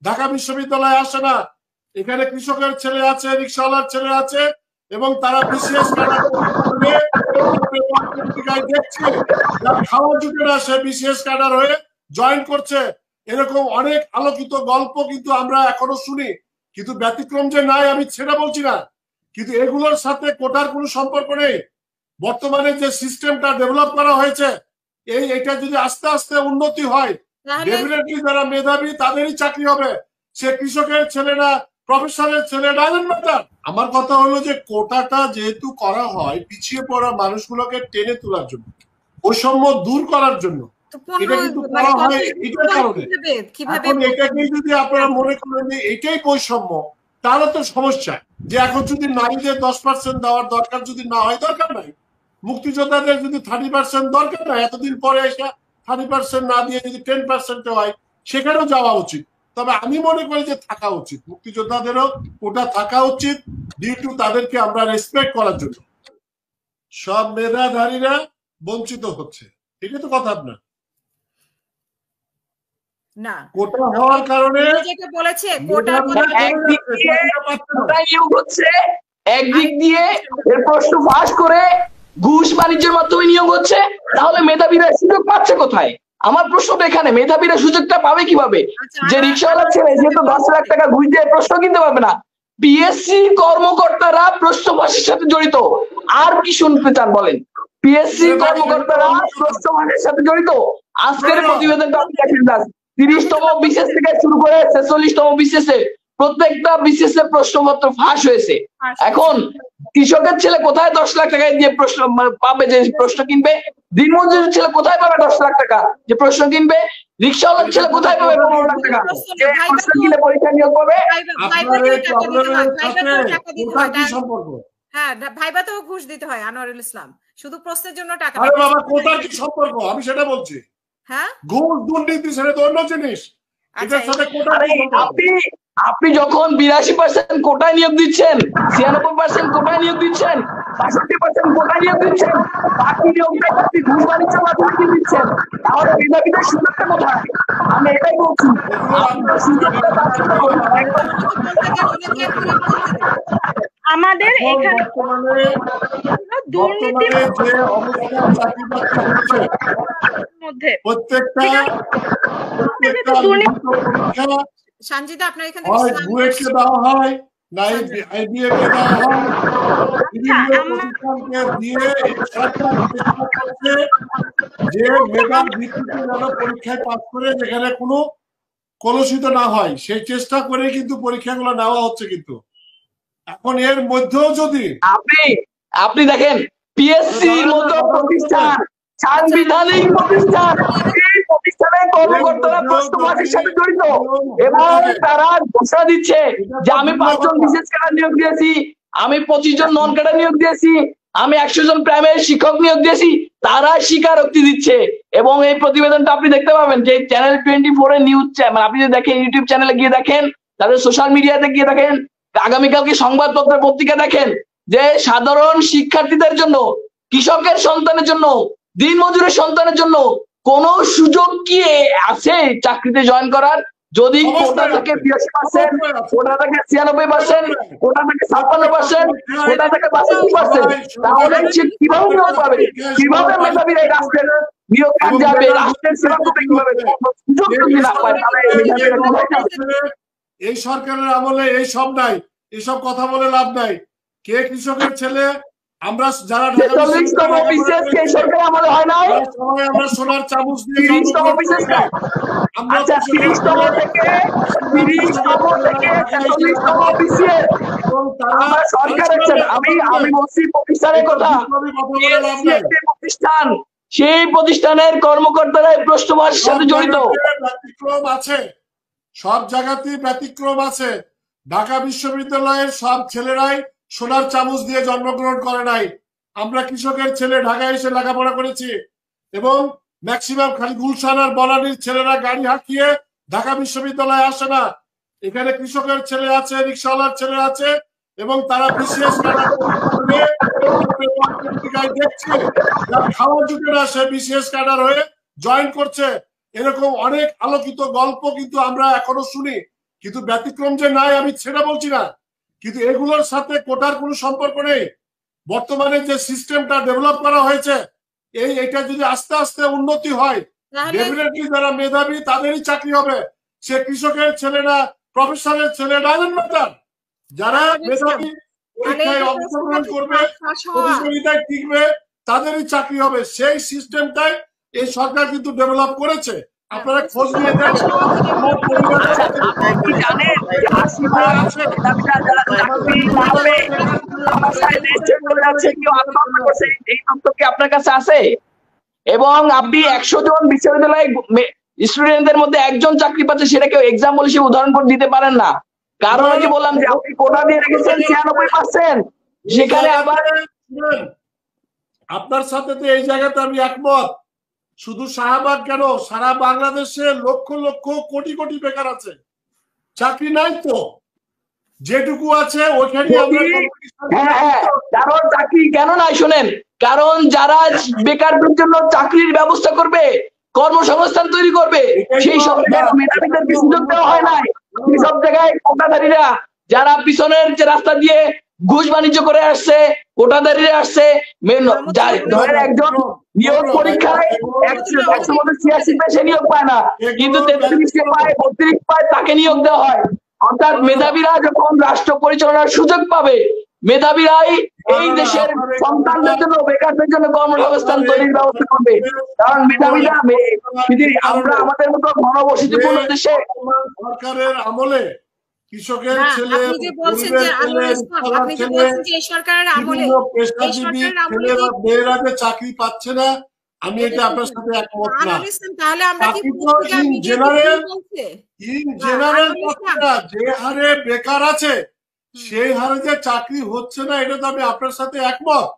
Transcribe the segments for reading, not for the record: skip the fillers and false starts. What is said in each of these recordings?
ঢাকা বিশ্ববিদ্যালয়ে আসে না, এখানে কৃষকের ছেলে আছে, রিক্সাওয়ালার ছেলে আছে, এবং তারা বিসিএস ক্যাডার পত্রিকায় দেখছে যার খাওয়া জুটে না সে বিসিএস ক্যাডার হয়ে জয়েন করছে। এরকম অনেক আলোকিত গল্প কিন্তু আমরা এখনো শুনি, কিন্তু ব্যতিক্রম যে নাই আমি সেটা বলছি না, কিন্তু এগুলোর সাথে কোটার কোনো সম্পর্ক নেই। বর্তমানে যে সিস্টেমটা ডেভেলপ করা হয়েছে, এইটা যদি আস্তে আস্তে উন্নতি হয়, ডেফিনেটলি যারা মেধাবী তাদেরই চাকরি হবে। সে কৃষকের ছেলে না, প্রফেসরের ছেলে, ডাজন্ট ম্যাটার। আমার কথা হলো যে কোটাটা যেহেতু করা হয় পিছিয়ে পড়া মানুষগুলোকে টেনে তোলার জন্য, বৈষম্য দূর করার জন্য, এটা কিন্তু করা হয় এটার কারণে। এখন এটাকেই যদি আপনারা মনে করেন যে এটাই বৈষম্য, তাহলে তো সমস্যা। যে এখন যদি নারীদের 10% দেওয়ার দরকার যদি না হয়, দরকার নাই। মুক্তিযোদ্ধাদের যদি 30% দরকার নাই, এতদিন পরে এসে 30% না দিয়ে যদি 10% হয়, সেখানেও যাওয়া উচিত। তবে আমি মনে করি যে থাকা উচিত, মুক্তিযোদ্ধাদেরও ওটা থাকা উচিত, ডিউ টু তাদেরকে আমরা রেসপেক্ট করার জন্য। সব মেধাধারীরা বঞ্চিত হচ্ছে, এটা তো কথা আপনার না। কোটা হওয়ার কারণে যেটা বলেছে কোটা একদিক দিয়ে এর প্রশ্ন ফাঁস করে ঘুষ বাণিজ্যের মাধ্যমে নিয়োগ হচ্ছে, তাহলে মেধাবীরা সুযোগ পাচ্ছে কোথায়? আমার প্রশ্ন এখানে, মেধাবীরা সুযোগটা পাবে কিভাবে? যে রিক্সাওয়ালা ছেলে যেহেতু 10 লাখ টাকা ঘুষ দিয়ে প্রশ্ন কিনতে পারবে না, পিএসসি কর্মকর্তারা প্রশ্ন ফাঁসের সাথে জড়িত। আর কি শুনতে চান বলেন? পিএসসি কর্মকর্তারা প্রশ্ন ফাঁসের সাথে জড়িত। আজকের প্রতিবেদনটা আপনি দেখেন, 30তম বিসিএস থেকে শুরু করে 46তম বিসিএস এ প্রত্যেকটা বিসিএস এর প্রশ্নপত্র ফাঁস হয়েছে। এখন কৃষকের ছেলে কোথায় 10 লাখ টাকা দিয়ে প্রশ্ন পাবে, যে প্রশ্ন কিনবে? দিনমজুরের ছেলে কোথায় পাবে 10 লাখ টাকা যে প্রশ্ন কিনবে? রিক্সাওয়ালার ছেলে কোথায় পাবে 15 লাখ টাকা যে প্রশ্ন কিনে পরীক্ষা নিয়োগ করবে? হ্যাঁ, ভাইবাতেও ঘুষ দিতে হয় আনোয়ারুল ইসলাম, শুধু প্রশ্নের জন্য টাকা। আরে বাবা, কোটার কি সম্পর্ক? আমি সেটা বলছি। হ্যাঁ, ঘুষ দুর্নীতি সেটা তো অন্য জিনিস। এটার সাথে কোটার আপনি যখন 82% কোটায় নিয়োগ দিচ্ছেন, 96% কোটায় নিয়োগ দিচ্ছেন, 65% কোটায় নিয়োগ দিচ্ছেন, বাকি নিয়োগটা আপনি ঘুষ বাণিজ্যের মাধ্যমে দিচ্ছেন, তাহলে মেধাবীদের সুযোগটা কোথায়? আমি এটাই বলছি, আমাদের এখানে দুর্নীতি মধ্যে প্রত্যেকটা সঞ্জিতা আপনার এখানে দেওয়া হয়, নাই আইবিএ কে দেওয়া হয়, বিভিন্ন প্রতিষ্ঠানকে দিয়ে যে মেধার ভিত্তিতে যেন পরীক্ষায় পাস করে যেখানে কোনো কলুষিত না হয় সেই চেষ্টা করে কিন্তু পরীক্ষাগুলো নেওয়া হচ্ছে। কিন্তু এখন এর মধ্যেও যদি আপনি দেখেন পিএসসির মতো প্রতিষ্ঠান, সাংবিধানিক প্রতিষ্ঠান, এই প্রতিষ্ঠানের কর্মকর্তারা প্রশ্ন ফাঁসের সাথে জড়িত এবং তারা ঘোষণা দিচ্ছে যে আমি 5 জন বিশেষ ক্যাডার নিয়োগ দিয়েছি, আমি 25 জন নন ক্যাডার নিয়োগ দিয়েছি, আমি 100 জন প্রাইমারি শিক্ষক নিয়োগ দিয়েছি, তারা স্বীকারোক্তি দিচ্ছে। এবং এই প্রতিবেদনটা আপনি দেখতে পাবেন যে চ্যানেল 24 এর নিউজ চ্যানেল, আপনি যদি দেখেন ইউটিউব চ্যানেলে গিয়ে দেখেন, তাদের সোশ্যাল মিডিয়াতে গিয়ে দেখেন, আগামীকালকে সংবাদপত্রের পত্রিকা দেখেন, যে সাধারণ শিক্ষার্থীদের জন্য, কৃষকের সন্তানের জন্য, দিনমজুরের সন্তানের জন্য কোন সুযোগ কি আছে চাকরিতে জয়েন করার? যদি কোটা থেকে 82%, কোটা থেকে 96%, কোটা থেকে 56%, কোটা থেকে 62%, তাহলে সে কিভাবে নিয়োগ পাবে? কিভাবে মেধাবী রাষ্ট্রের নিয়োগ কাজ যাবে? রাষ্ট্রের সেবা করবে কিভাবে? সুযোগ যদি না পায় তাহলে এই সরকারের আমলে এই সব নাই, এসব কথা বলে লাভ নাই। কে কৃষকের ছেলে? আমরা যারা আমরা সোনার চামচ দিয়ে প্রতিষ্ঠান, সেই প্রতিষ্ঠানের কর্মকর্তারা প্রশ্ন ফাঁসের সাথে জড়িত। ব্যতিক্রম আছে, সব জায়গাতেই ব্যতিক্রম আছে। ঢাকা বিশ্ববিদ্যালয়ের সব ছেলেরাই সোনার চামচ দিয়ে জন্মগ্রহণ করে নাই। আমরা কৃষকের ছেলে ঢাকায় এসে লেখাপড়া করেছি এবং ম্যাক্সিমাম খালি গুলশান আর বনানীর ছেলেরা গাড়ি হাঁকিয়ে ঢাকা বিশ্ববিদ্যালয়ে আসে না, এখানে কৃষকের ছেলে আছে, রিক্সাওয়ালার ছেলে আছে, এবং তারা বিসিএস পত্রিকায় দেখছে যার খাওয়া জুটে না সে বিসিএস ক্যাডার হয়ে জয়েন করছে। এরকম অনেক আলোকিত গল্প কিন্তু আমরা এখনো শুনি, কিন্তু ব্যতিক্রম যে নাই আমি সেটা বলছি না, কিন্তু এগুলোর সাথে কোটার কোনো সম্পর্ক নেই। বর্তমানে যে সিস্টেমটা ডেভেলপ করা হয়েছে, এটা যদি আস্তে আস্তে উন্নতি হয়, ডেফিনেটলি যারা মেধাবী তাদেরই চাকরি হবে। সে কৃষকের ছেলে না, প্রফেসরের ছেলে, ডাজন্ট ম্যাটার। যারা মেধাবী পরীক্ষায় অংশগ্রহণ করবে, প্রতিযোগিতায় টিকবে, তাদেরই চাকরি হবে। সেই সিস্টেমটাই এই সরকার কিন্তু ডেভেলপ করেছে। আপনারা খোঁজ নিয়ে দেখেন। আপনার কাছে আছে? এবং আপনি 100 জন বিশ্ববিদ্যালয় স্টুডেন্টদের মধ্যে একজন চাকরি পাচ্ছে, সেটা কেউ এক্সাম বলে সে উদাহরণ করে দিতে পারেন না। কারণ যে বললাম যে আপনি কোটা দিয়ে রেখেছেন 96%, সেখানে আবার আপনার সাথে তো এই জায়গাতে আমি একমত। শুধু শাহবাগ কেন, সারা বাংলাদেশে লক্ষ লক্ষ কোটি কোটি বেকার আছে, চাকরি নাই তো। যেটুকু আছে ওইখানে আমরা কারণ চাকরি কেন নাই শোনেন, কারণ যারা বেকারদের জন্য চাকরির ব্যবস্থা করবে, কর্মসংস্থান তৈরি করবে, সেই সব মেধাবীদের সুযোগ দেওয়া হয় নাই। সেই সব জায়গায় কোটাধারীরা যারা পিছনের যে রাস্তা দিয়ে ঘুষ বাণিজ্য করে আসছে, কোটাধারীরা আসছে। ধরেন একজন নিয়োগ পরীক্ষায় 186 পেয়ে সে নিয়োগ পায় না, কিন্তু 33 পায়, 32 পায়, তাকে নিয়োগ দেওয়া হয়। অর্থাৎ মেধাবীরা যখন রাষ্ট্র পরিচালনার সুযোগ পাবে, মেধাবীরাই এই দেশের সন্তানদের জন্য, বেকারদের জন্য কর্মসংস্থান তৈরির ব্যবস্থা করবে। কারণ মেধাবীরা আমরা আমাদের মতো ঘনবসতিপূর্ণ দেশে সরকারের আমলে কৃষকের ছেলে, মেয়েরা যে চাকরি পাচ্ছে না, আমি এটা আপনার সাথে একমত না। ইন জেনারেল যে হারে বেকার আছে, সেই হারে যে চাকরি হচ্ছে না, এটা তো আমি আপনার সাথে একমত।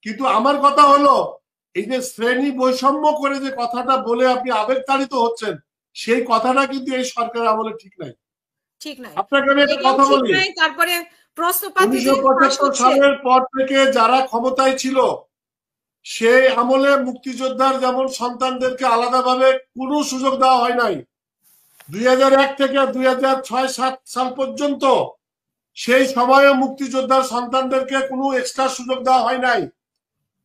কিন্তু আমার কথা হলো, এই যে শ্রেণী বৈষম্য করে যে কথাটা বলে আপনি আবেগতাড়িত হচ্ছেন, সেই কথাটা কিন্তু এই সরকারের আমলে ঠিক নাই। আপনাকে আমি একটা কথা বলি, 1975 সালের পর থেকে যারা ক্ষমতায় ছিল, সেই আমলে মুক্তিযোদ্ধার যেমন সন্তানদেরকে আলাদাভাবে কোনো সুযোগ দেওয়া হয় নাই। 2001 থেকে 2006-7 সাল পর্যন্ত সেই সময়ে মুক্তিযোদ্ধার সন্তানদেরকে কোনো এক্সট্রা সুযোগ দেওয়া হয় নাই।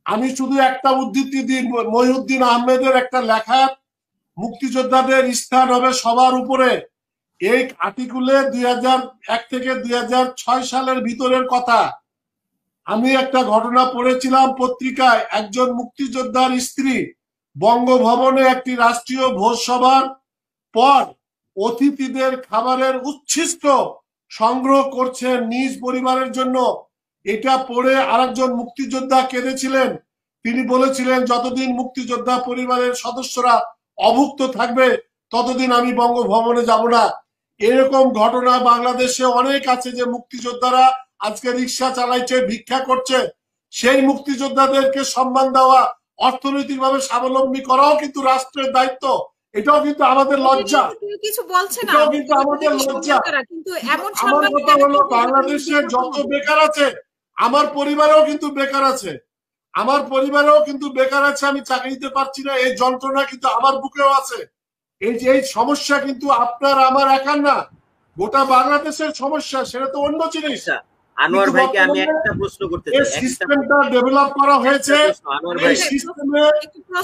আমি শুধু একটা উদ্ধৃতি দিই, মহিউদ্দিন আহমেদের একটা লেখা, মুক্তিযোদ্ধাদের স্থান হবে সবার উপরে। এই আর্টিকুলে 2001 থেকে 2006 সালের ভিতরের কথা। আমি একটা ঘটনা পড়েছিলাম পত্রিকায়, একজন মুক্তিযোদ্ধার স্ত্রী বঙ্গভবনে একটি রাষ্ট্রীয় ভোজসভার পর অতিথিদের খাবারের উচ্ছিষ্ট সংগ্রহ করছেন নিজ পরিবারের জন্য। এটা পড়ে আরেকজন মুক্তিযোদ্ধা কেঁদেছিলেন। তিনি বলেছিলেন, যতদিন মুক্তিযোদ্ধা পরিবারের সদস্যরা অভুক্ত থাকবে, ততদিন আমি বঙ্গভবনে যাব না। এরকম ঘটনা বাংলাদেশে অনেক আছে, যে মুক্তিযোদ্ধারা আজকে রিক্সা চালাইছে, ভিক্ষা করছে। সেই মুক্তিযোদ্ধাদেরকে সম্মান দেওয়া, অর্থনৈতিকভাবে স্বাবলম্বী করাও কিন্তু রাষ্ট্রের দায়িত্ব। এটাও কিন্তু আমাদের লজ্জা, এটাও কিন্তু আমাদের লজ্জা। আমার কথা হলো, বাংলাদেশে যত বেকার আছে, আমার পরিবারেও কিন্তু বেকার আছে, আমার পরিবারেও কিন্তু বেকার আছে। আমি চাকরি দিতে পারছি না, এই যন্ত্রণা কিন্তু আমার বুকেও আছে। এই সমস্যা কিন্তু আপনার আমার একার না, গোটা বাংলাদেশের সমস্যা। সেটা তো অন্য জিনিস। আনোয়ার ভাইকে আমি একটা প্রশ্ন করতে চাই। এই সিস্টেমটা ডেভেলপ করা হয়েছে, এই সিস্টেমে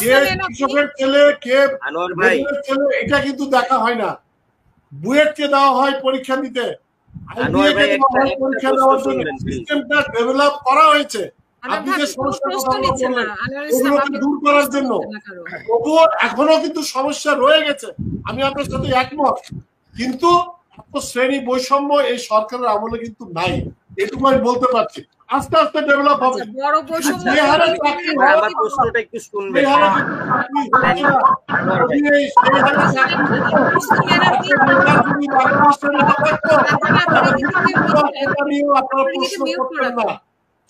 কে কৃষকের ছেলে, কে আনোয়ার ভাই ছেলে, এটা কিন্তু দেখা হয় না। বুয়েট কে দেওয়া হয় পরীক্ষা দিতে, আনোয়ার ভাই পরীক্ষা দেওয়ার জন্য সিস্টেমটা ডেভেলপ করা হয়েছে। আপনি যে সমস্যার কথা বললেন, ওগুলোকে দূর করার জন্য, তবুও এখনো কিন্তু সমস্যা রয়ে গেছে। আমি আপনার সাথে একমত, কিন্তু শ্রেণী বৈষম্য এই সরকারের আমলে কিন্তু নাই, এটুকু আমি বলতে পারছি। আস্তে আস্তে ডেভেলপ হবে। আমার প্রশ্নটা একটু শুনবেন।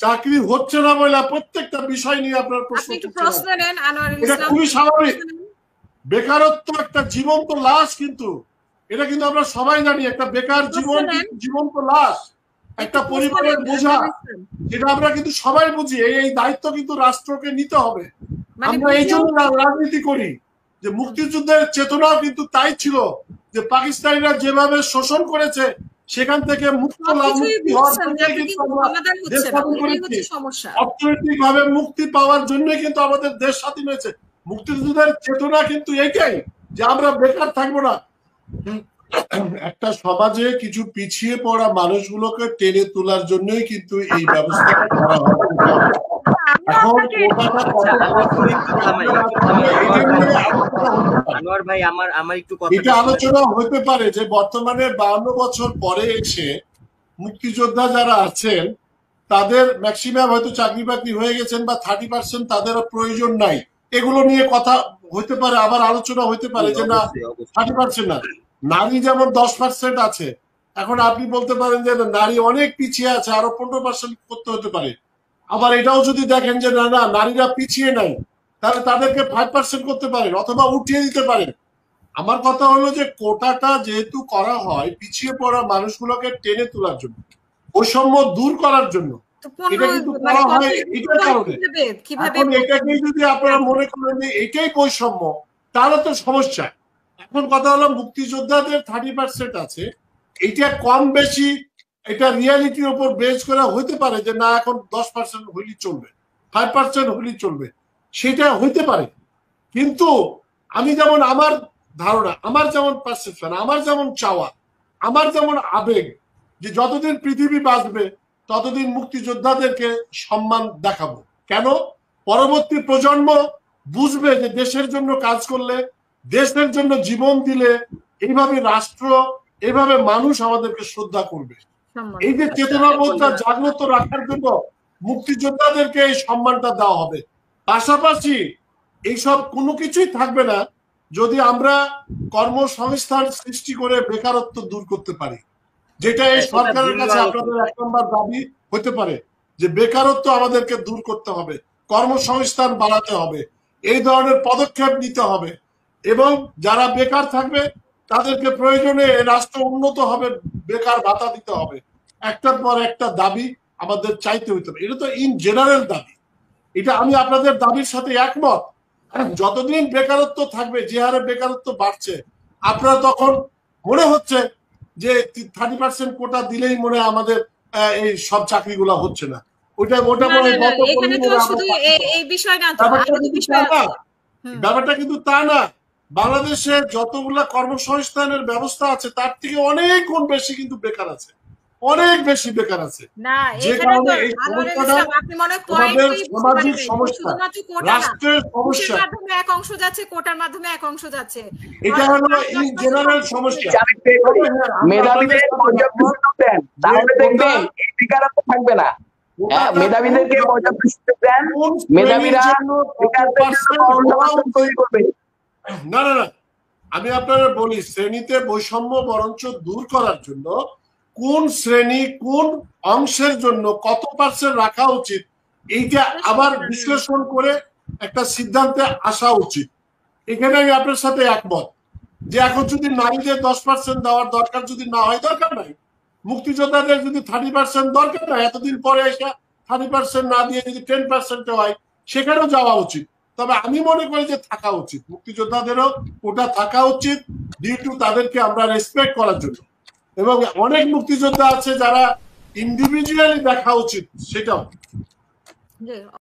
চাকরি হচ্ছে না বলে প্রত্যেকটা বিষয় নিয়ে আপনার প্রশ্ন, এটা খুবই স্বাভাবিক। বেকারত্ব একটা জীবন্ত লাশ, কিন্তু এটা কিন্তু আমরা সবাই জানি, একটা বেকার জীবন জীবন্ত লাশ, একটা পরিবারের বোঝা, যেটা আমরা কিন্তু সবাই বুঝি। এই দায়িত্ব কিন্তু রাষ্ট্রকে নিতে হবে। আমরা এই জন্য রাজনীতি করি, যে মুক্তিযুদ্ধের চেতনাও কিন্তু তাই ছিল যে পাকিস্তানিরা যেভাবে শোষণ করেছে সেখান থেকে মুক্তি হওয়ার জন্য কিন্তু অর্থনৈতিক ভাবে মুক্তি পাওয়ার জন্য কিন্তু আমাদের দেশ স্বাধীন হয়েছে। মুক্তিযুদ্ধের চেতনা কিন্তু এইটাই যে আমরা বেকার থাকবো না। একটা সমাজে কিছু পিছিয়ে পড়া মানুষগুলোকে টেনে তোলার জন্যই কিন্তু এই ব্যবস্থা করা হয়। আনোয়ার ভাই আমার একটু কথা, এটা আলোচনা হতে পারে যে বর্তমানে 52 বছর পরে এসে মুক্তিযোদ্ধা যারা আছেন তাদের ম্যাক্সিমাম হয়তো চাকরি বাকরি হয়ে গেছেন বা 30% তাদের প্রয়োজন নাই, এগুলো নিয়ে কথা হতে পারে, আবার আলোচনা হতে পারে যে না 30% না, নারী যেমন 10% আছে, এখন আপনি বলতে পারেন যে নারী অনেক পিছিয়ে আছে, আরো 15% করতে হতে পারে। আবার এটাও যদি দেখেন যে না না নারীরা পিছিয়ে নাই, তাহলে তাদেরকে 5% করতে পারেন অথবা উঠিয়ে দিতে পারেন। আমার কথা হলো যে কোটাটা যেহেতু করা হয় পিছিয়ে পড়া মানুষগুলোকে টেনে তোলার জন্য, বৈষম্য দূর করার জন্য, এটা কিন্তু করা হয় এটার কারণে। এখন এটাকে যদি আপনারা মনে করেন যে এটাই বৈষম্য, তাহলে তো সমস্যা। এখন কথা হলো মুক্তিযোদ্ধাদের 30% আছে, এটা কম বেশি এটা রিয়ালিটির উপর বেস করে হইতে পারে যে না এখন 10% হইলে চলবে, 5% হইলে চলবে, সেটা হইতে পারে। কিন্তু আমি যেমন আমার ধারণা, আমার যেমন পারসেপশন, আমার যেমন চাওয়া, আমার যেমন আবেগ, যে যতদিন পৃথিবী বাঁচবে ততদিন মুক্তিযোদ্ধাদেরকে সম্মান দেখাবো। কেন? পরবর্তী প্রজন্ম বুঝবে যে দেশের জন্য কাজ করলে, দেশের জন্য জীবন দিলে এইভাবে রাষ্ট্র, এইভাবে মানুষ আমাদেরকে শ্রদ্ধা করবে। এই যে চেতনাবোধটা জাগ্রত রাখার জন্য মুক্তিযোদ্ধাদেরকে এই সম্মানটা দেওয়া হবে। পাশাপাশি এইসব কোনো কিছুই থাকবে না যদি আমরা কর্মসংস্থান সৃষ্টি করে বেকারত্ব দূর করতে পারি, যেটা এই সরকারের কাছে আপনাদের 1 নম্বর দাবি হতে পারে যে বেকারত্ব আমাদেরকে দূর করতে হবে, কর্মসংস্থান বাড়াতে হবে, এই ধরনের পদক্ষেপ নিতে হবে এবং যারা বেকার থাকবে তাদেরকে প্রয়োজনে রাষ্ট্র উন্নত হবে, বেকার ভাতা দিতে হবে। একটার পর একটা দাবি আমাদের চাইতে হইতে হবে। এটা তো ইন জেনারেল দাবি, এটা আমি আপনাদের দাবির সাথে একমত। যতদিন বেকারত্ব থাকবে, যে হারে বেকারত্ব বাড়ছে, আপনারা তখন মনে হচ্ছে যে 30% কোটা দিলেই মনে আমাদের এই সব চাকরিগুলো হচ্ছে না, ওটা ব্যাপারটা কিন্তু তা না। বাংলাদেশে যতগুলা কর্মসংস্থানের ব্যবস্থা আছে তার থেকে অনেক গুণ বেশি কিন্তু বেকার আছে, অনেক বেশি বেকার আছে। যে কারণে এই সমস্যাটা আমাদের সামাজিক সমস্যা, রাষ্ট্রের সমস্যা, এক অংশ যাচ্ছে কোটার মাধ্যমে, এক অংশ যাচ্ছে, এটা হলো ইন জেনারেল সমস্যা। মেধাবীদের পর্যাপ্ত সুযোগ দেন, তাহলে দেখবেন এই বেকারত্ব থাকবে না। মেধাবীদেরকে পর্যাপ্ত সুযোগ দেন, মেধাবীরা তৈরি করবে। না না না, আমি আপনারা বলি শ্রেণীতে বৈষম্য বরঞ্চ দূর করার জন্য কোন শ্রেণী কোন অংশের জন্য কত % রাখা উচিত, এইটা আবার বিশ্লেষণ করে একটা সিদ্ধান্তে আসা উচিত। এখানে আমি আপনার সাথে একমত যে এখন যদি নারীদের 10% দেওয়ার দরকার যদি না হয়, দরকার নাই। মুক্তিযোদ্ধাদের যদি 30% দরকার নাই, এতদিন পরে এসে 30% না দিয়ে যদি 10% হয় সেখানেও যাওয়া উচিত। তবে আমি মনে করি যে থাকা উচিত, মুক্তিযোদ্ধাদেরও ওটা থাকা উচিত, ডিউ টু তাদেরকে আমরা রেসপেক্ট করার জন্য। এবং অনেক মুক্তিযোদ্ধা আছে যারা ইন্ডিভিজুয়ালি দেখা উচিত, সেটাও।